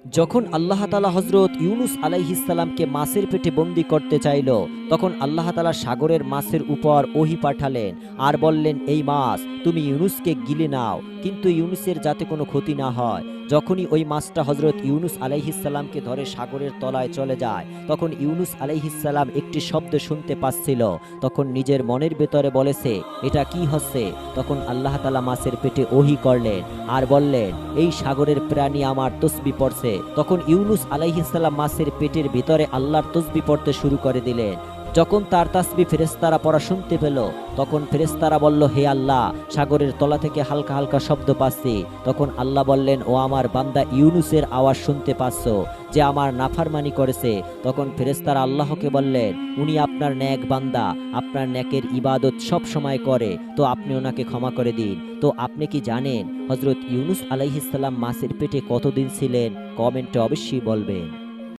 যখন আল্লাহ তাআলা হযরত ইউনুস আলাইহিস সালামকে মাছের পেটে বন্দী করতে চাইল, তখন আল্লাহ তাআলা সাগরের মাছের উপর ওহী পাঠালেন আর বললেন, এই মাছ তুমি ইউনুসকে গিলে নাও, কিন্তু ইউনুসের যাতে কোনো ক্ষতি না হয়। যখনই ওই মাছটা হযরত ইউনুস আলাইহিস সালামকে ধরে সাগরের তলায় চলে যায়, তখন ইউনুস আলাইহিস সালাম একটি শব্দ শুনতে পাচ্ছিল। তখন নিজের মনের ভেতরে বলেছে, এটা কি হচ্ছে? তখন আল্লাহ তাআলা মাছের পেটে ওহী করলেন আর বললেন, এই সাগরের প্রাণী আমার তসবিহ পড়ছে। তখন ইউনুস আলাইহিস সালাম মাছের পেটের ভিতরে আল্লাহর তসবিহ পড়তে শুরু করে দিলেন। যখন তার তাসবিহ ফেরেশতারা পড়া শুনতে পেল, তখন ফেরেশতারা বলল, হে আল্লাহ, সাগরের তলা থেকে হালকা হালকা শব্দ পাচ্ছি। তখন আল্লাহ বললেন, ও আমার বান্দা ইউনুসের আওয়াজ শুনতে পাচ্ছ, যে আমার নাফরমানি করেছে। তখন ফেরেশতারা আল্লাহকে বললেন, উনি আপনার নেক বান্দা, আপনার নেকের ইবাদত সব সময় করে, তো আপনি ওনাকে ক্ষমা করে দিন। তো আপনি কি জানেন হযরত ইউনুস আলাইহিস সালাম মাছের পেটে কতদিন ছিলেন? কমেন্টে অবশ্যই বলবেন।